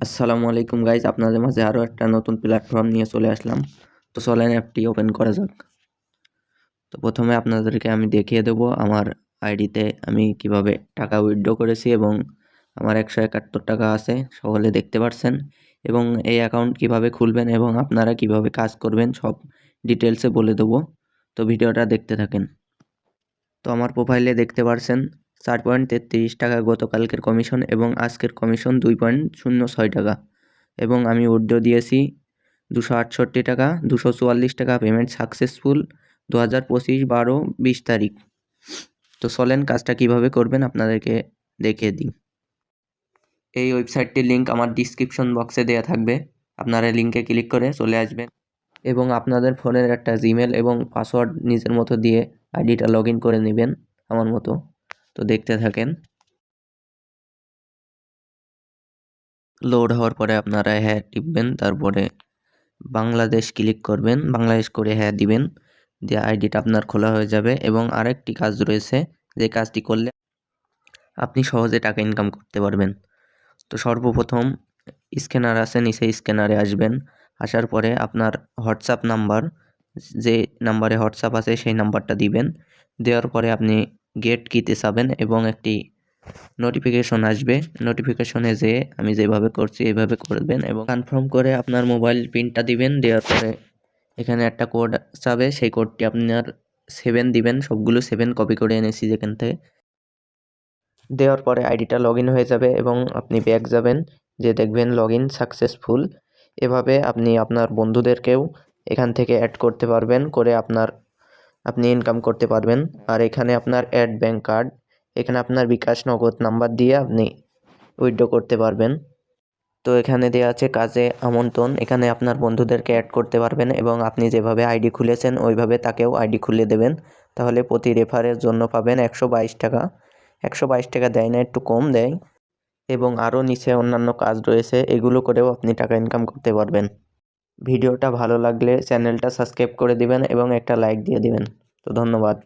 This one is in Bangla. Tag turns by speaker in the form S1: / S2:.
S1: আসসালামু আলাইকুম গাইজ, আপনাদের মাঝে আরও একটা নতুন প্ল্যাটফর্ম নিয়ে চলে আসলাম। তো চলেন অ্যাপটি ওপেন করা যাক। তো প্রথমে আপনাদেরকে আমি দেখিয়ে দেবো আমার আইডিতে আমি কিভাবে টাকা উইথড্র করেছি এবং আমার 171 টাকা আছে, সকলে দেখতে পাচ্ছেন। এবং এই অ্যাকাউন্ট কিভাবে খুলবেন এবং আপনারা কিভাবে কাজ করবেন সব ডিটেলসে বলে দেবো। তো ভিডিওটা দেখতে থাকেন। তো আমার প্রোফাইলে দেখতে পাচ্ছেন 4.33 টাকা গতকালকের কমিশন এবং আজকের কমিশন 2.06 টাকা। এবং আমি উইথড্র দিয়েছি 268 টাকা, 244 টাকা পেমেন্ট সাকসেসফুল 2025 12-20 তারিখ। তো চলেন কাজটা কিভাবে করবেন আপনাদেরকে দেখিয়ে দিই। এই ওয়েবসাইটটির লিঙ্ক আমার ডিসক্রিপশন বক্সে দেওয়া থাকবে, আপনারা লিঙ্কে ক্লিক করে চলে আসবেন এবং আপনাদের ফোনের একটা জিমেল এবং পাসওয়ার্ড নিজের মতো দিয়ে আইডিটা লগ ইন করে নেবেন আমার মতো। তো দেখতে থাকেন। লোড হওয়ার পরে আপনারা হ্যাঁ টিপবেন, তারপরে বাংলাদেশ ক্লিক করবেন, বাংলাদেশ করে হ্যাঁ দিবেন, দিয়ে আইডিটা আপনার খোলা হয়ে যাবে। এবং আরেকটি কাজ রয়েছে, যে কাজটি করলে আপনি সহজে টাকা ইনকাম করতে পারবেন। তো সর্বপ্রথম স্ক্যানার আছে, নিচে স্ক্যানারে আসবেন। আসার পরে আপনার হোয়াটসঅ্যাপ নাম্বার, যে নাম্বারে হোয়াটসঅ্যাপ আছে সেই নাম্বারটা দিবেন। দেওয়ার পরে আপনি গেট কিতে যাবেন এবং একটি নোটিফিকেশন আসবে, নোটিফিকেশনে যে আমি যেভাবে করছি এইভাবে করবেন এবং কনফার্ম করে আপনার মোবাইল পিনটা দিবেন। দেওয়ার পরে এখানে একটা কোড যাবে, সেই কোডটি আপনার 7 দিবেন, সবগুলো 7 কপি করে এনেছি যেখান থেকে। দেওয়ার পরে আইডিটা লগ ইন হয়ে যাবে এবং আপনি ব্যাক যাবেন, যে দেখবেন লগ ইন সাকসেসফুল। এভাবে আপনি আপনার বন্ধুদেরকেও এখান থেকে অ্যাড করতে পারবেন, করে আপনি ইনকাম করতে পারবেন। আর এখানে আপনার অ্যাড ব্যাংক কার্ড, এখানে আপনার বিকাশ নগদ নাম্বার দিয়ে আপনি উইথড্র করতে পারবেন। তো এখানে দেওয়া আছে কাজে আমন্ত্রণ, এখানে আপনার বন্ধুদেরকে অ্যাড করতে পারবেন এবং আপনি যেভাবে আইডি খুলেছেন ওইভাবে তাকেও আইডি খুলে দেবেন। তাহলে প্রতি রেফারের জন্য পাবেন 122 টাকা। 122 টাকা দেয় না, একটু কম দেয়। এবং আরও নিচে অন্যান্য কাজ রয়েছে, এগুলো করেও আপনি টাকা ইনকাম করতে পারবেন। ভিডিওটা ভালো লাগলে চ্যানেলটা সাবস্ক্রাইব করে দিবেন এবং একটা লাইক দিয়ে দিবেন। তো ধন্যবাদ।